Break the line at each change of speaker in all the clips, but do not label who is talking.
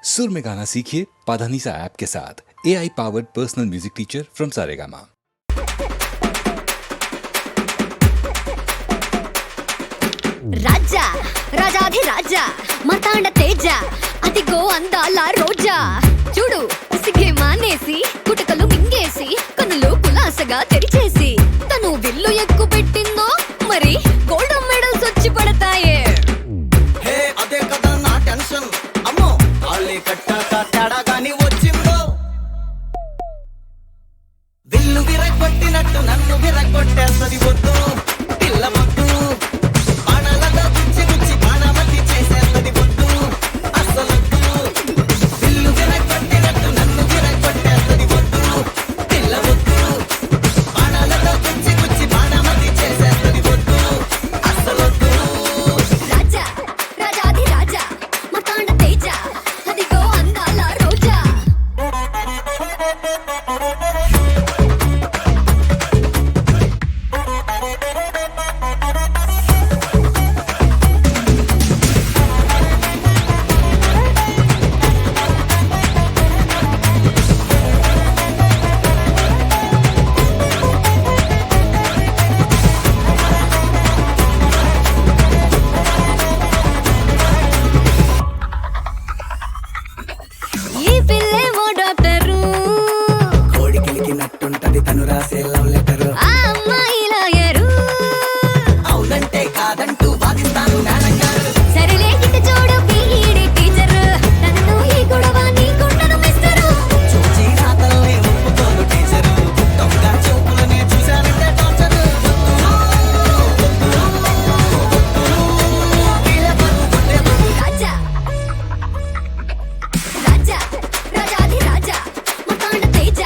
सुर में गाना सीखिए पाधानीसा ऐप के साथ। AI powered personal music teacher from Saregama.
రాజా రాజాధి రాజా మతాండ తేజ అదిగో అందాల రోజా చూడు సిగే మానేసి కుటకలు మింగేసి కనులు కులాసగా తెరిచేసి తను విల్లు ఎక్కు పెట్టిందో మరి గోల్డ్ మెడల్స్ వచ్చి పడతాయే.
హే అదే కదా నా టెన్షన్ అమ్మో తాళి కట్టాక తేడా గాని వచ్చిందో విల్లు విరగొట్టినట్టు నన్ను విరగొట్టేస్తది వద్దు పిల్ల వద్దు బాణాలతో గుచ్చి గుచ్చి బాణమతి చేసేస్తది వద్దు అసలొద్దు విల్లు విరగొట్టినట్టు నన్ను విరగొట్టేస్తది వద్దు పిల్ల వద్దు బాణాలతో గుచ్చి గుచ్చి బాణమతి చేసేస్తది వద్దు అసలొద్దు.
రాజా రాజాధి రాజా మతాండ తేజ అదిగో అందాల రోజా. ఈ పిల్లేమో డాక్టరు
కోడి కిలికినట్టుంటది తను రాసే లవ్ లెటర్
ఆ అమ్మాయి లాయరు
అవునంటే కాదంటూ వాదిస్తాను నాన్నగారు
సరేలే ఇటు చూడు పీఈడి టీచర్ నన్ను ఈ గొడవ నీకుండదు మిస్టరు.
చూచి రాతల్ని ఒప్పుకోను టీచరు దొంగ చూపులనే చూశానంటే టార్చరు
రాజా రాజా రాజాధి రాజా మతాండ తేజ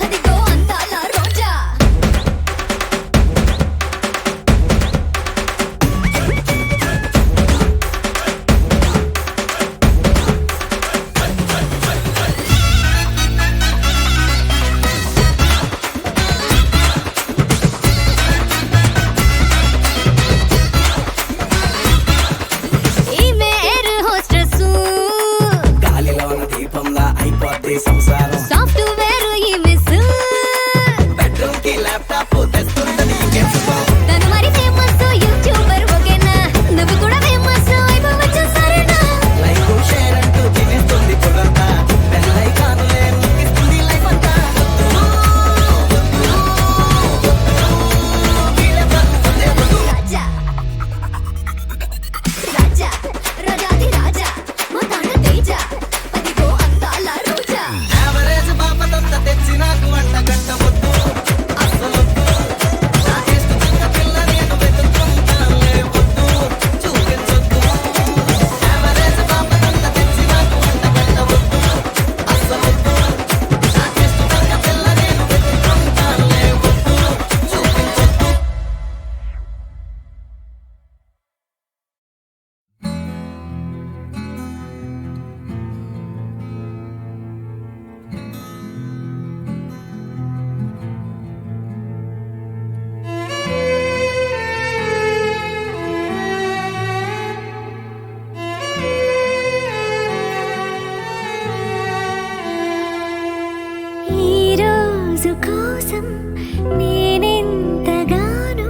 అదిగో అందాల రోజా. ఈమె ఎయిర్ హోస్టెస్
గాలిలోన దీపంలా అయిపోద్ది సంసారం
సాఫ్ట్వేర్ ఈ మిస్
బెడ్రూమ్ కి ల్యాప్టాప్ తెస్తుంటది ఇంకెందుకో
తను మరి ఫేమస్ యూట్యూబర్ ఓకేనా నువ్వు కూడా ఫేమస్ అయిపోవచ్చు సరేనా.
లైక్ షేర్ అంటూ తినేస్తుంది పొగంతా పెళ్ళై కానులే ముగిస్తుంది లైఫ్ అంతా
రాజా రాజా రాజాధి రాజా మతాండ తేజ అదిగో అందాల రోజా.
యావరేజ్ బాపతంత తెచ్చి నాకు వంట కట్టవద్దు అసలొద్దు నా ఇష్టమైన పిల్ల నేను వెతుక్కుంటానులే వద్దు చూపించొద్దు యావరేజ్ బాపతంత తెచ్చి నాకు వంట కట్టవద్దు అసలొద్దు నా ఇష్టమైన పిల్ల నేను వెతుక్కుంటానులే వద్దు చూపించొద్దు.
ఈ రోజు కోసం నేనెంతగానో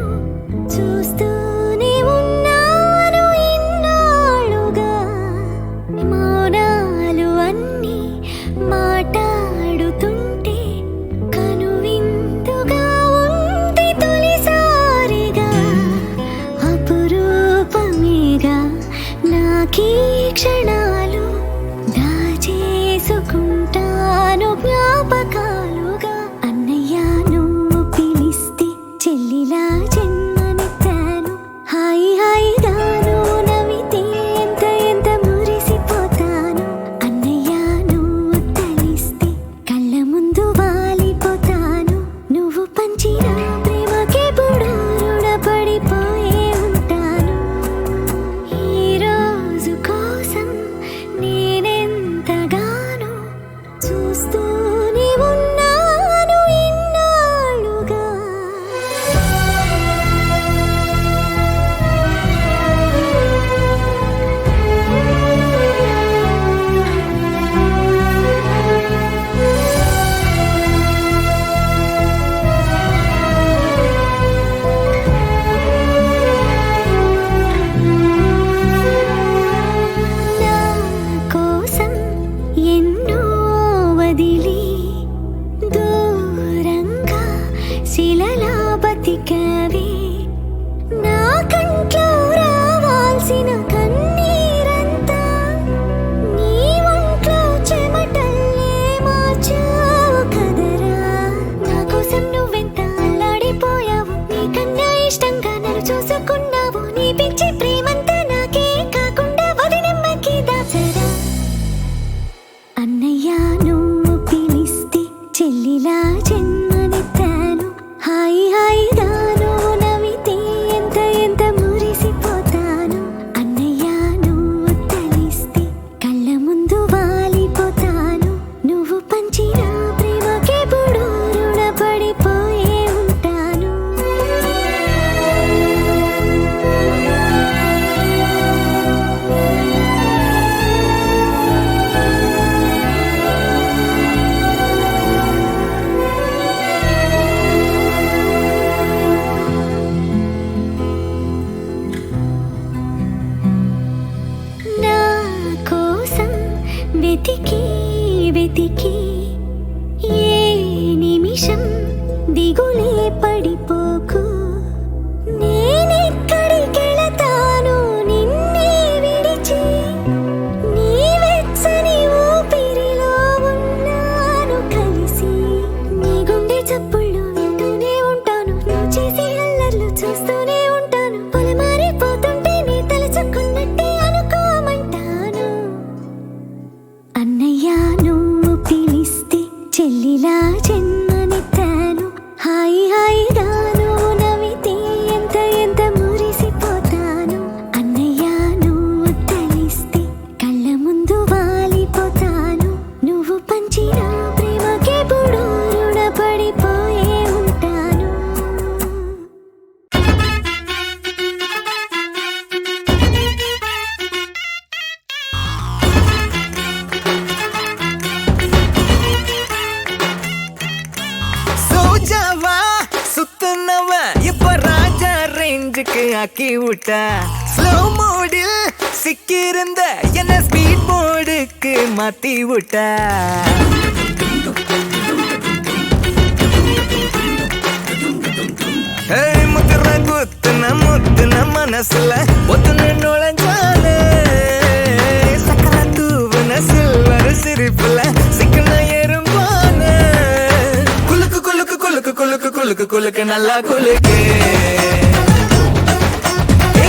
చూస్తూనే ఉన్నాను ఇన్నాళ్ళుగా. మౌనాలు అన్నీ మాట్లాడుతుంటే కనువిందుగా ఉంది తొలిసారిగా. అపురూపమేగా నాకీ క్షణాలు దాచేసుకుంటాను జ్ఞాపకాలుగా. అన్నయ్య నువ్వు పిలిస్తే
వెతికి వెతికి ఏ నిమిషం దిగులే పడిపోకు నేనెక్కడికెళతాను నిన్నే విడిచి నీ వెచ్చని ఊపిరిలో ఉన్నాను కలిసి నీ గుండె చప్పుళ్ళు వింటూనే ఉంటాను నువ్వు చేసే అల్లర్లు చూస్తూనే ఉంటాను పొలమారిపోతుంటే నీ తలచుకున్నట్టే అనుకోమంటాను అన్నయ్య నువ్వు పిలిస్తే చెల్లిలా జన్మనెత్తాను హాయి హాయిగా నువ్వు నవ్వితే ఎంత ఎంత మురిసిపోతాను అన్నయ్య నువ్వు తలిస్తే కళ్ళ ముందు వాలిపోతాను నువ్వు పంచిన ప్రేమకెప్పుడు రుణపడిపోయే ఉంటాను
சோஜாவா சுத்துனவ இப்ப ராஜா ரேஞ்சுக்கு ஆக்கி விட்டா ஸ்லோ மோடில் சிக்கியிருந்த என்ன ஸ்பீட் மோடுக்கு மாத்தி விட்டா முத்துற குத்துன மனசுல ஒத்துன நுழைஞ்சாலே சக்கர தூவுன சில்வர் சிரிப்புல சிக்கன எறும்பான குலுக்கு குலுக்கு குலுக்கு குலுக்கு குலுக்கு குலுக்கு நல்லா குலுக்கு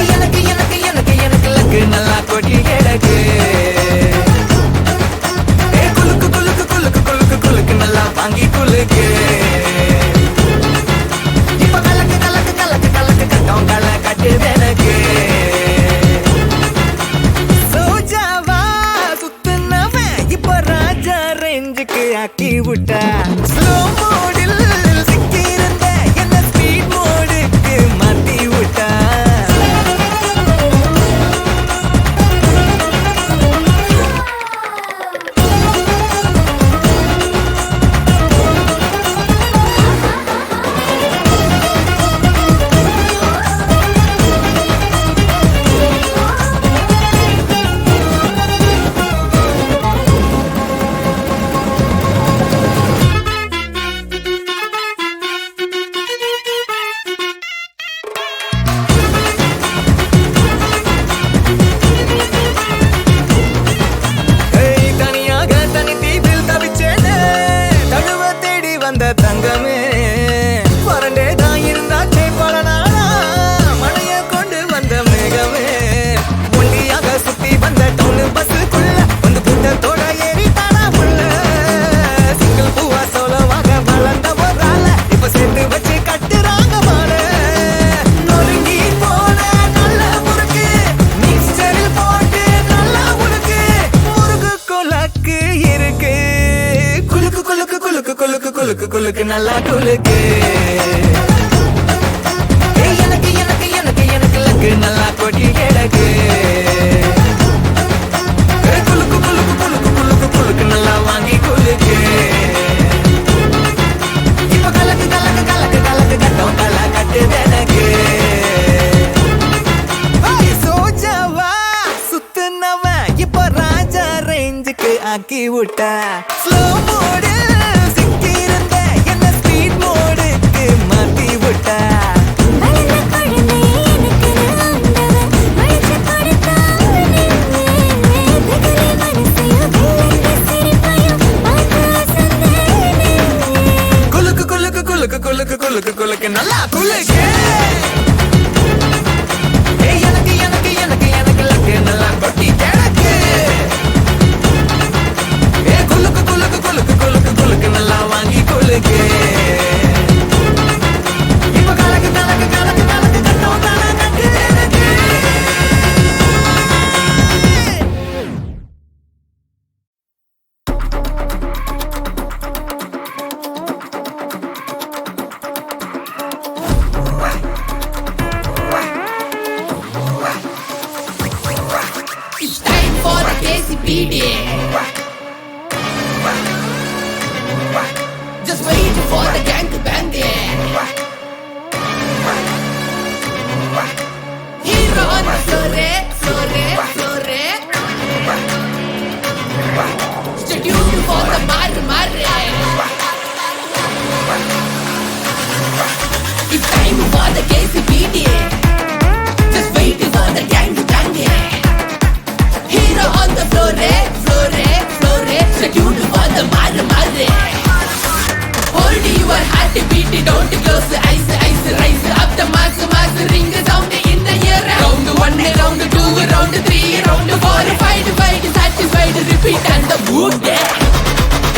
எனக்கு எனக்கு எனக்கு எனக்கு லக்கு நல்லா கொட்டி கிடக்கு குலுக்கு குலுக்கு குலுக்கு குலுக்கு குலுக்கு நல்லா வாங்கி குலுக்கு இப்ப கலக்கு கலக்கு கலக்கு கலக்கு கட்டம் கல கட்டுது எனக்கு சோஜாவா சுத்துனவன் இப்ப ராஜா ரேஞ்சுக்கு ஆக்கி விட்டா ஸ்லோ மோடில் சிக்கியிருந்த என்ன ஸ்பீட் மோடுக்கு மாத்தி விட்டா தனியாக தனி தீவில் தவிச்சேனே தழுவ தேடி வந்த தங்கமே பரண்டே தான் இருந்தாச்சே பல நாளா மழைய கொண்டு வந்த மேகமே ஒண்டியாக சுத்தி வந்த டவுனு பஸ்ஸுக்குள்ள வந்து கூட்டத்தோட ஏறிட்டானா புள்ள சிங்கிள் பூவா சோலவாக வளர்ந்த ஒரு ஆள இப்ப சேர்த்து வச்சு கட்டுறாங்க மால நொறுங்கி போன நல்ல முறுக்கு மிக்சரில் போட்டு நல்லா உனக்கு முருகு குலக்கு இருக்கு குலுக்கு குலுக்கு குலுக்கு குலுக்கு குலுக்கு குலுக்கு நல்லா குலுக்கு எனக்கு எனக்கு எனக்கு எனக்கு லக்கு நல்லா கொட்டி கிடக்கு குலுக்கு குலுக்கு குலுக்கு குலுக்கு குலுக்கு நல்லா வாங்கி குலுக்கு இப்ப கலக்கு கலக்கு கலக்கு கலக்கு கட்டம் கல கட்டுது எனக்கு சோஜாவா சுத்துனவன் இப்ப ராஜா ரேஞ்சுக்கு ஆக்கி விட்டா ஸ்லோ மோடு சிக்கியிருந்த என்ன ஸ்பீட் மோடுக்கு மாத்தி விட்டா
வளர்ந்த குழந்தை எனக்கு ஆண்டவன் வளைச்சு கொடுத்தானே வெகுளி மனசையும் வெள்ளந்த சிரிப்பையும் பார்த்து அசந்தேனே
குலுக்கு குலுக்கு குலுக்கு குலுக்கு குலுக்கு குலுக்கு நல்லா குலுக்கு எனக்கு எனக்கு எனக்கு எனக்கு லக்கு நல்லா கொட்டி கிடக்கு குலுக்கு குலுக்கு குலுக்கு குலுக்கு குலுக்கு நல்லா வாங்கி குலுக்கு இப்ப கலக்கு கலக்கு கலக்கு கலக்கு கட்டம் கல கட்டு எனக்கு
It's time for the KCPD. Just wait for the gang to bang it. Hero on the floor, floor, floor. round 3, round 4, fight, satisfied, repeat and the mood.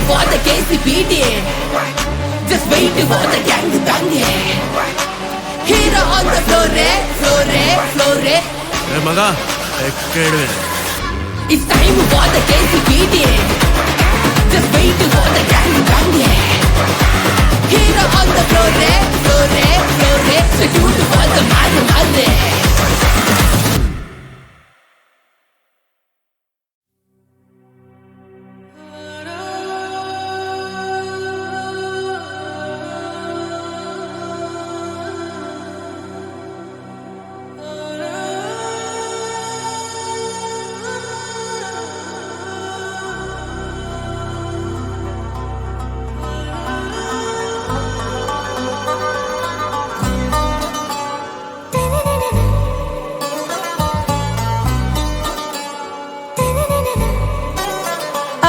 For the KCPD, just wait for the gang bang. Hero on the floor, floor.
ಮಗ ಕೇಳುವೆ
It's time for the KCPD, just wait for the gang bang. Hero on the floor, floor. Salute for the mother.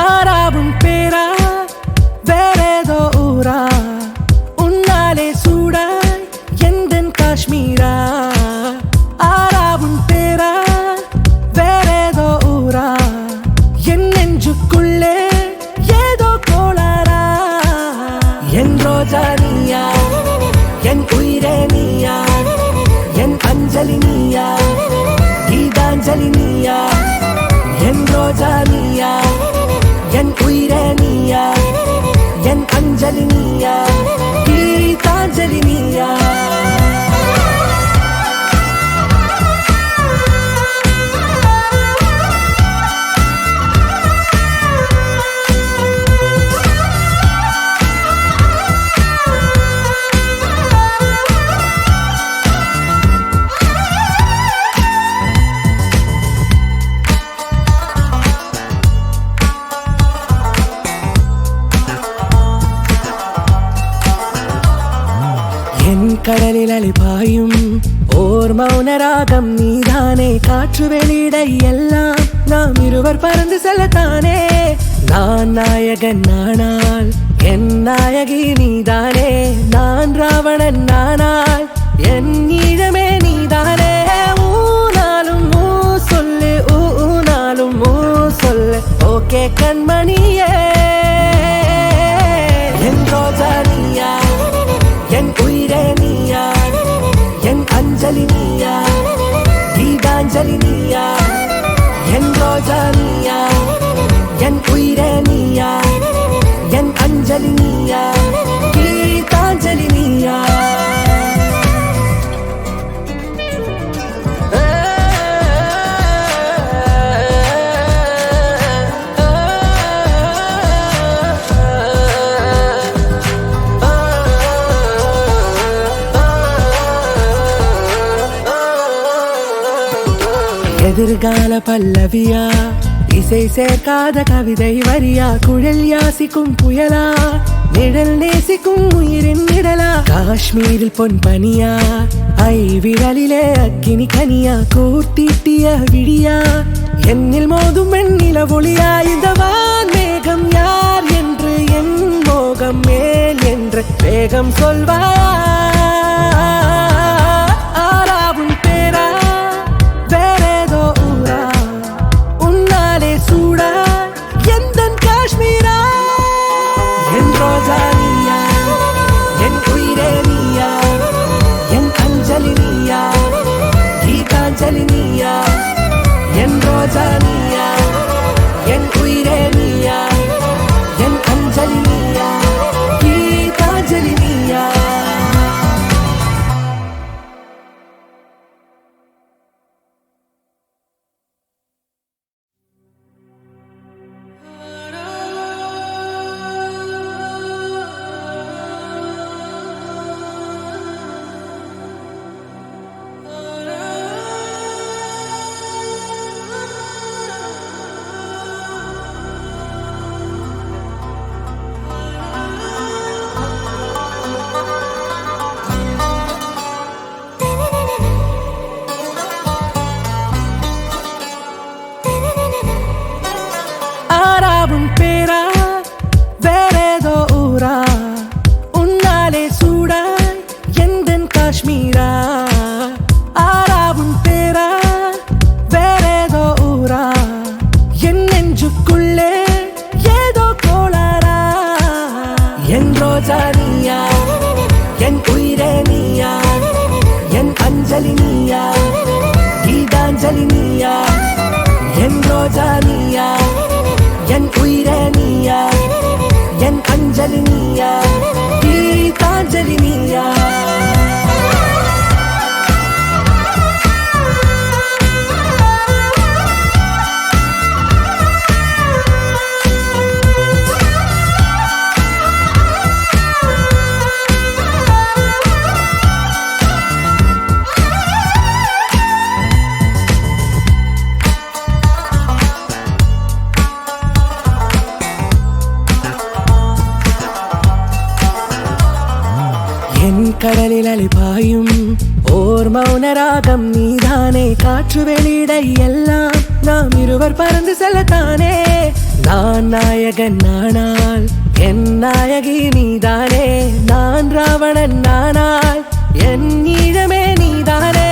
ஆராவும் பேரா வேறேதோ ஊரா உன்னாலே சூடாய் எந்தன் காஷ்மீரா ஆராவும் பேரா வேறேதோ ஊரா என் நெஞ்சுக்குள்ளே ஏதோ கோளாரா என் ரோஜா நீயா என் உயிரே நீயா என் அஞ்சலி நீயா கீதாஞ்சலி நீயா என் ரோஜா நீயா என் உயிரே நீயா என் அஞ்சலி நீயா கீதாஞ்சலி நீயா கடலில் அழிபாயும் ஓர் மௌனராகம் நீதானே காற்று வெளியிட எல்லாம் நாம் இருவர் பறந்து செல்லத்தானே நான் நாயகன் நானால் என் நாயகி நீதானே நான் ராவணன் நானால் என் ஈழமே நீதானே ஊனாலும் ஊ சொல்லு ஊனாலும் ஊ சொல்லு ஓகே கண்மணியே என் ரோஜா நீயா என் உயிரே நீயா என் அஞ்சலி நீயா கீதாஞ்சலி நீயா என் ரோஜா நீயா என் உயிரே நீயா என் அஞ்சலி நீயா கீதாஞ்சலி நீயா எதிர்கால பல்லவியா இசை சேர்க்காத கவிதை வரியா குழல் யாசிக்கும் புயலா நிழல் நேசிக்கும் உயிரின் நிழலா காஷ்மீரில் பொன் பனியா ஐ விரலிலே அக்கினி கனியா கூட்டிட்டிய விழியா என்னில் மோதும் வெண்ணில ஒளியா இந்த வான் மேகம் யார் என்று என் மோகம் மேல் என்று வேகம் சொல்வாயா ஆராவும் பேரா வேறேதோ ஊரா உன்னாலே சூடா எந்தன் காஷ்மீரா என் ரோஜா நீயா என் உயிரே நீயா என் அஞ்சலி நீயா கீதாஞ்சலி நீயா என் ரோஜா நீயா என் உயிரே நீயா என் அஞ்சலி நீயா கீதாஞ்சலி நீயா அஞ்சலி நீயா கீதாஞ்சலி நீயா என் ரோஜா நீயா என் உயிரே நீயா என் அஞ்சலி நீயா கீதாஞ்சலி நீயா கடலில் அழிபாயும் ஓர் மௌனராகம் நீதானே காற்று வெளியிட எல்லாம் நாம் இருவர் பறந்து செல்லத்தானே நான் நாயகன் நானால் என் நாயகி நீதானே நான் ராவணன் நானால் என் ஈழமே நீதானே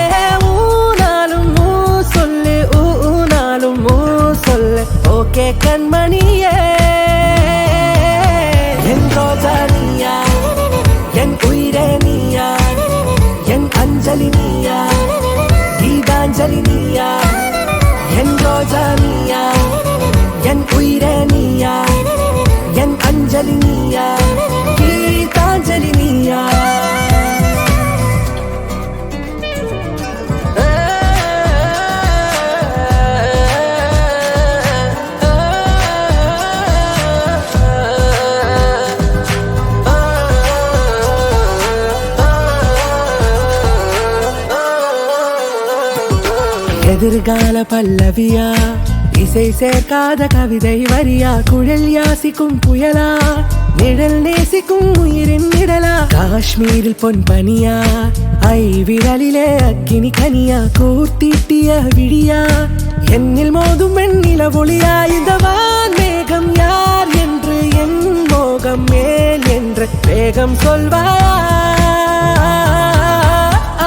ஊனாலும் ஊ சொல்லு ஊனாலும் ஊ சொல்லு ஓகே கண்மணியே என் ரோஜா நீயா என் உயிரே நீயா என் அஞ்சலி நீயா கீதாஞ்சலி நீயா என் ரோஜா நீயா என் உயிரே நீயா என் அஞ்சலி நீயா கீதாஞ்சலி நீயா எதிர்கால பல்லவியா இசை சேர்க்காத கவிதை வரியா குழல் யாசிக்கும் புயலா நிழல் நேசிக்கும் உயிரின் நிழலா காஷ்மீரில் பொன் பனியா ஐ விரலிலே அக்கினி கனியா கூர்த்தீட்டிய விழியா என்னில் மோதும் வெண்ணில ஒளியா இந்த வான் மேகம் யார் என்று என் மோகம் மேல் என்று வேகம் சொல்வாயா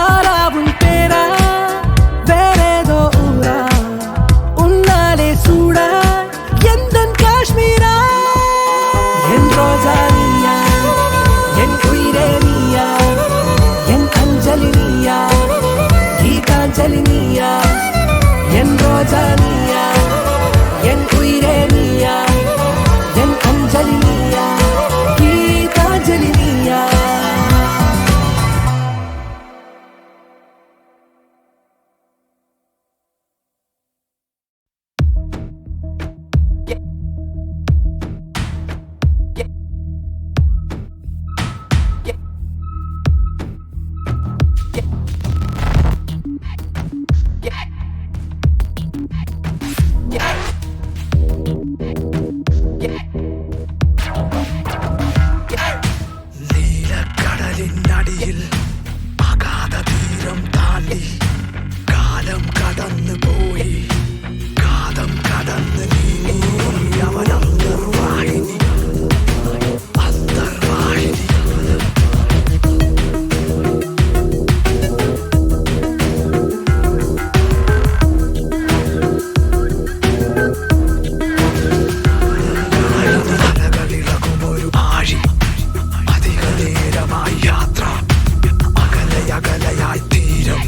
ஆராவும் பேரா வேறேதோ ஊரா உன்னாலே சூடா எந்தன் காஷ்மீரா என் ரோஜா நீயா என் உயிரே நீயா என் அஞ்சலி நீயா கீதாஞ்சலி நீயா என் ரோஜா நீயா என் உயிரே நீயா என் அஞ்சலி நீயா கீதாஞ்சலி நீயா
അകലയായി തീരം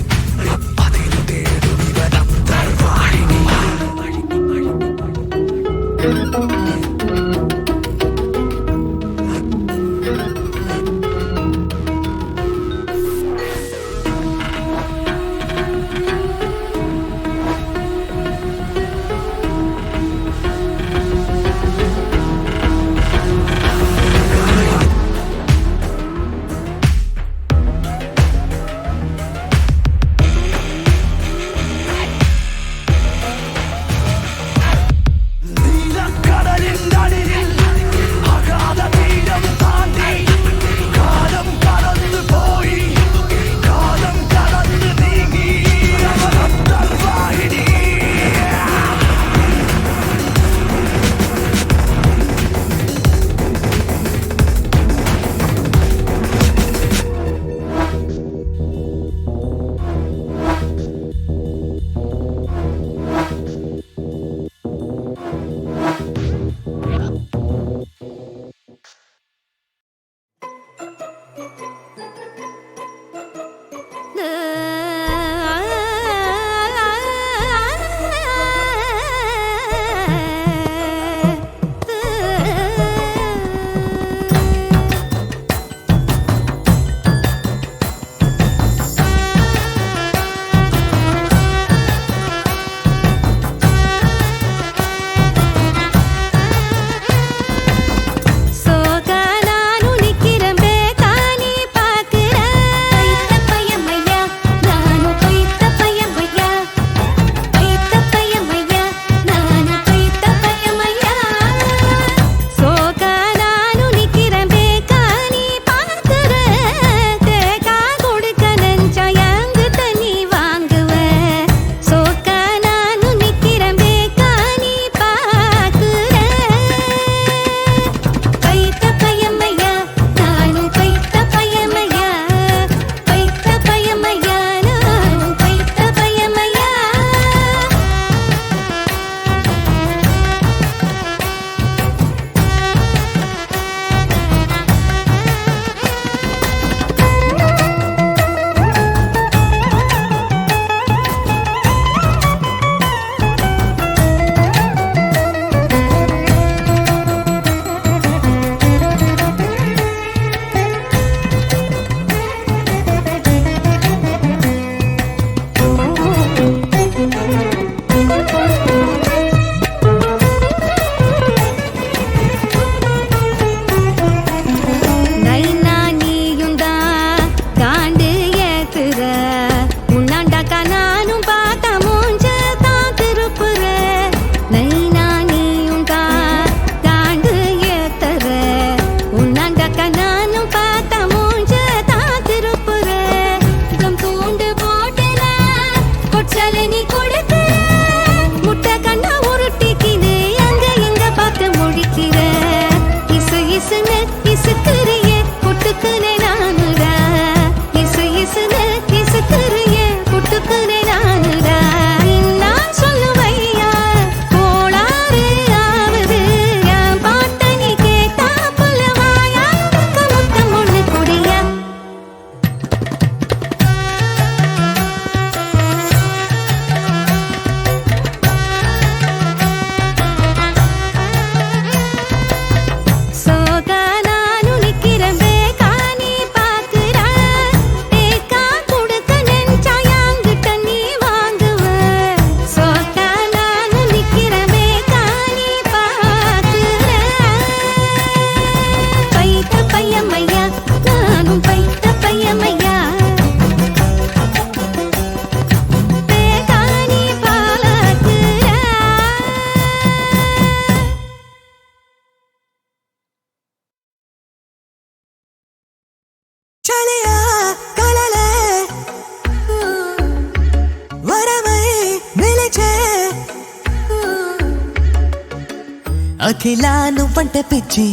అఖిలా నువ్వంటే పిచ్చి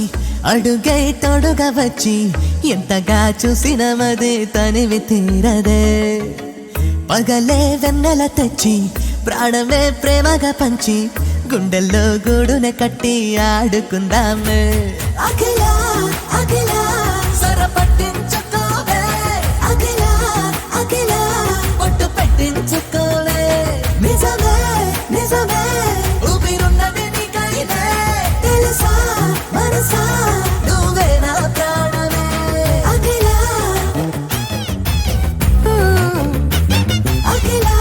అడుగై తొడుగా వచ్చి ఎంతగా చూసినమదే తనివి తీరదే పగలే వెన్నెల తెచ్చి ప్రాణమే ప్రేమగా పంచి గుండెల్లో గూడునే కట్టి ఆడుకుందామే అఖిలా అఖిలా సర పట్టించుకోవే అఖిలా అఖిలా పొట్టు పెట్టించుకోవే నిజమే నిజమే ఊపిరున్నది నీకైతే తెలుసా మనసా నువ్వే నా ప్రాణమే అఖిలా అఖిలా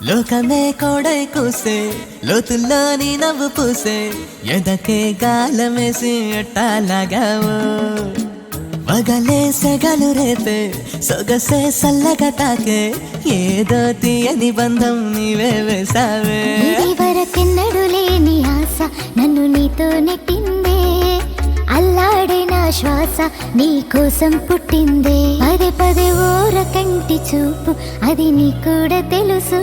లోకమే కోడై కూసే లోతుల్లోని నవ్వు పూసే ఎదకే గాలమేసి అట్టాలాగావు మగలే సెగలు రేపే సొగసే సల్లగా తాకే ఏదో తీయని బంధం నీవే వేసావే
ఇది వరకెన్నడు లేని ఆశ నన్ను నీతో నెట్టిందే అల్లాడే నా శ్వాస నీ కోసం పుట్టిందే పదే పదే ఓర కంటి చూపు అది నీ కూడా తెలుసు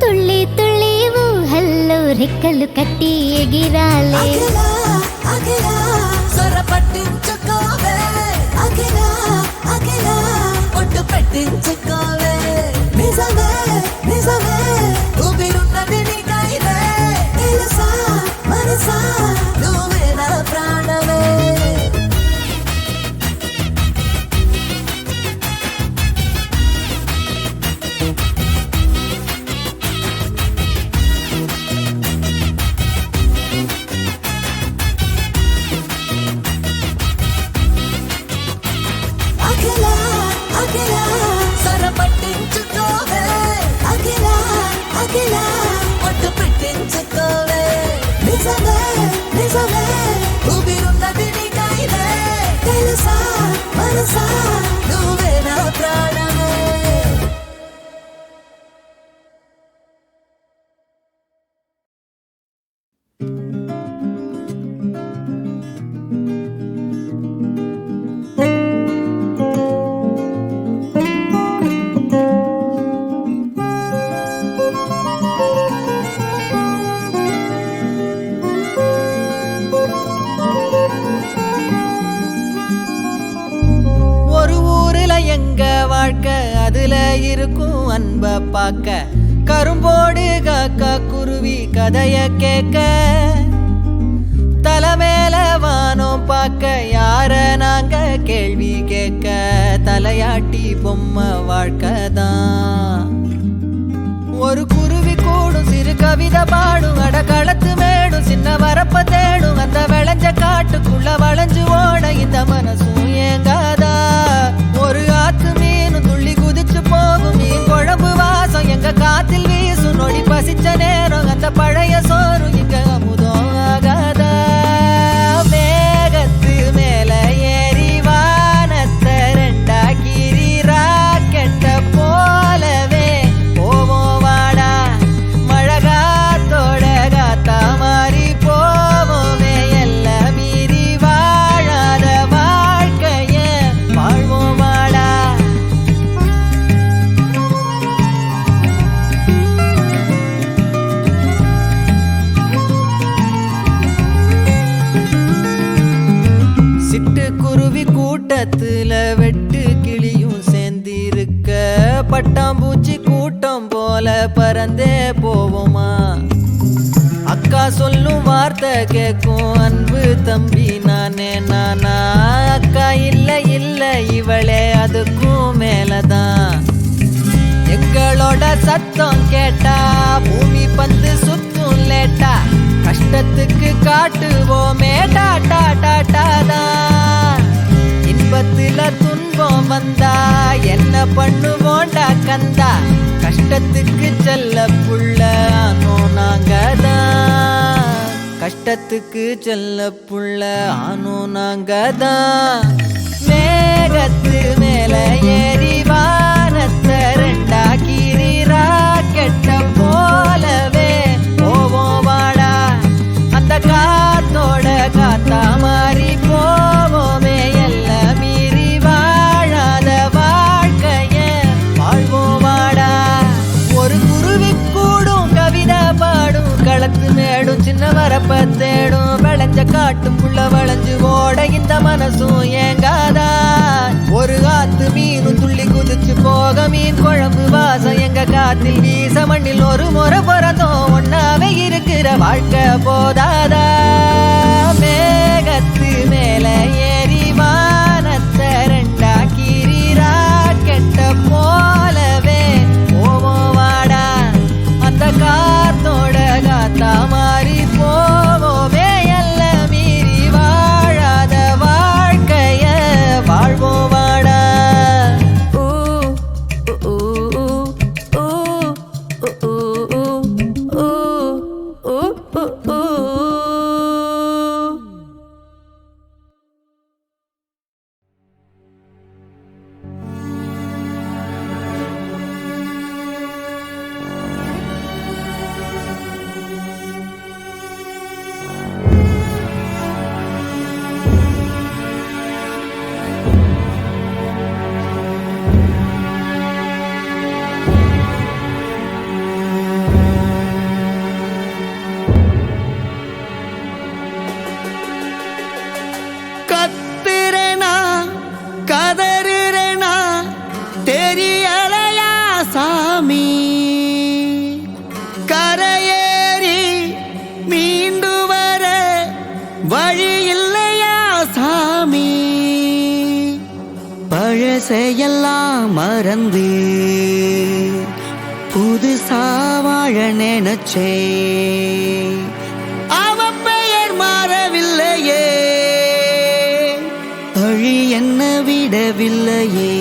తుళ్ళి తుళ్ళి ఊహల్లో రెక్కలు కట్టి ఎగిరాలే
అఖిలా అఖిలా సొర పట్టించుకోవే అఖిలా అఖిలా పొట్టు పెట్టించుకోవే నిజమే నిజమే ఊపిరున్నది నీకైతే తెలుసా మనసా నువ్వే నా ప్రాణమే అఖిలా అఖిలా సర పట్టించుకోవే అఖిలా అఖిలా పొట్టు పెట్టించుకోవే నిజమే నిజమే ఊపిరున్నది నీకైతే తెలుసా మనసా నువ్వే నా ప్రాణమే ஒரு ஊருல எங்க வாழ்க்கை அதுல இருக்கும் அன்ப பார்க்க கரும்போடு காக்கா குருவி கதைய கேட்க தலைமேல வானம் பார்க்க யார நாங்க கேள்வி கேட்க தலையாட்டி பொம்மை வாழ்க்கை தான் ஒரு குருவி கூடும் சிறு கவிதை பாடும் அடக்களத்து மேடும் சின்ன வரப்ப தேடும் அந்த விளைஞ்ச காட்டுக்குள்ள வளைஞ்சு ஓட இந்த மனசும் ஏங்காதா ஒரு ஆத்து மீனும் துள்ளி குதிச்சு போகும் மீன் குழம்பு வாசம் எங்க காத்தில் வீசும் நொடி பசிச்ச நேரம் அந்த பழைய சோறும் இங்க அமுதம் ஆகாதா மேகத்து மேல ஏறி வானத்தை ரெண்டா கீறி ராக்கெட்ட போலவே போவோம் வாடா மழகாத்தோட காத்தா மாறி போவோமே எல்லாம் மீறி வாழாத வாழ்க்கைய வாழ்வோம் வாடா சிட்டுக்குருவி கூட்டத்துல வெட்டு கிளியும் சேர்ந்திருக்க பட்டாம்பூச்சி கூட்டம் போல பறந்தே போவோமா அக்கா சொல்லும் வார்த்தை கேட்கும் அன்பு தம்பி நானே நானா அக்கா இல்ல இல்ல இவளே அதுக்கும் மேலதான் எங்களோட சத்தம் கேட்டா பூமி பந்து சுத்தும் லேட்டா கஷ்டத்துக்கு காட்டுவோமே டாட்டா டாட்டாதான் இன்பத்துல துன்பம் வந்தா என்ன பண்ணுவோண்டா கந்தா கஷ்டத்துக்கு செல்ல புள்ள ஆனோ நாங்கதான் கஷ்ட இடத்துக்கு செல்ல புள்ள ஆனோ நாங்க தான் மேகத்து மேல ஏறி வானத்தை ரெண்டாக்கிரி ராக்கெட்ட போலவே போவோம் வாடா அந்த காத்தோட காத்தா மாறி போவோமே எல்லாம் மீறி வாழாத வாழ்க்கைய வாழ்வோம் வாடா ஒரு குருவி கூடும் கவிதை பாடும் களத்து மேடும் சின்ன வரப்ப தேடும் விளைஞ்ச காட்டும் புள்ள வளைஞ்சு ஓட இந்த மனசும் ஏங்காதா ஒரு காத்து மீனும் துள்ளி குதிச்சு போக மீன் குழம்பு வாசம் எங்க காத்தில் வீச மண்ணில் ஒரு முறை பிறந்தோம் ஒன்னாவே இருக்கிற வாழ்க்கை போதாதா மேகத்து மேல ஏறி வானத்தை ரெண்டாக்கிரி ராக்கெட்ட போலவே போவோம் வாடா அந்த காத்தோட காத்தா மாறி போவோமே எல்லாம் மீறி வாழாத வாழ்க்கைய வாழ்வோம் வாடா கத்துறேனா கதறுறேனா தெரியலையா சாமி கரையேறி மீண்டு வர வழி இல்லையா சாமி பழசையெல்லாம் மறந்து புதுசா வாழ நினைச்சே அவ பெயர் மாறவில்லையே வழி என்ன விடவில்லையே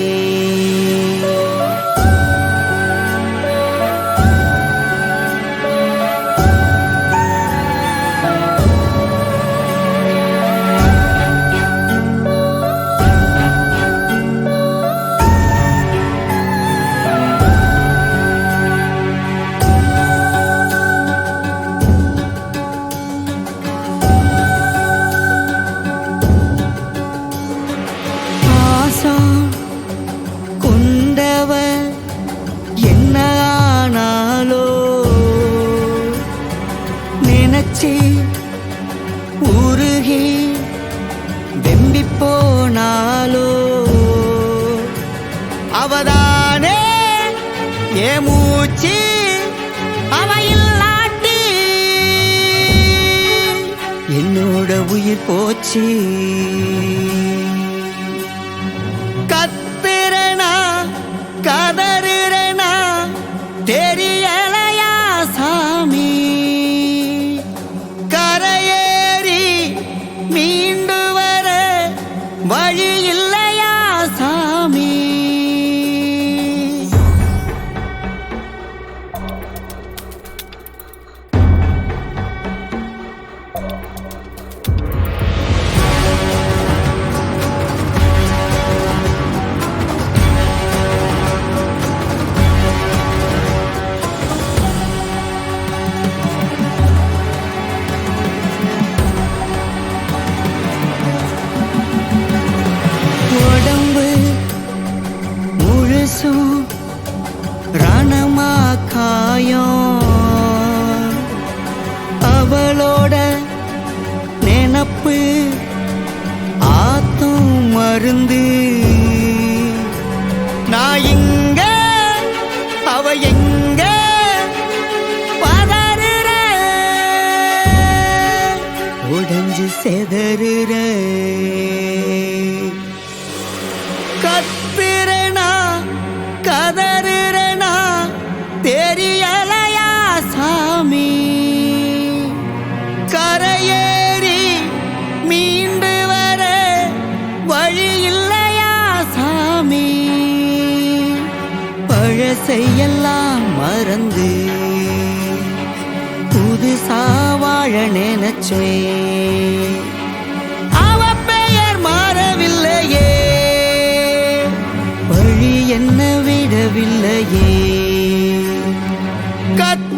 உருகி வெம்பி போனாலோ அவதானே ஏ மூச்சு அவையில்லாட்டி என்னோட உயிர் போச்சு கத்துறனா கதறுறனா தெரியலையா சாமி மீண்டு வர வழி இல்லையா சாமி ரணமா காயம் அவளோட நினப்பு ஆத்தும் மருந்து நான் இங்க அவ எங்க பதறுற உடைஞ்சு செதறுற கத்துறனா கதறுறனா தெரியலையா சாமி கரையேறி மீண்டு வர வழி இல்லையா சாமி பழசையெல்லாம் மறந்து
புதுசா வாழ நினைச்சேன் அவ பெயர் மாறவில்லையே வழி என்ன விடவில்லையே கத்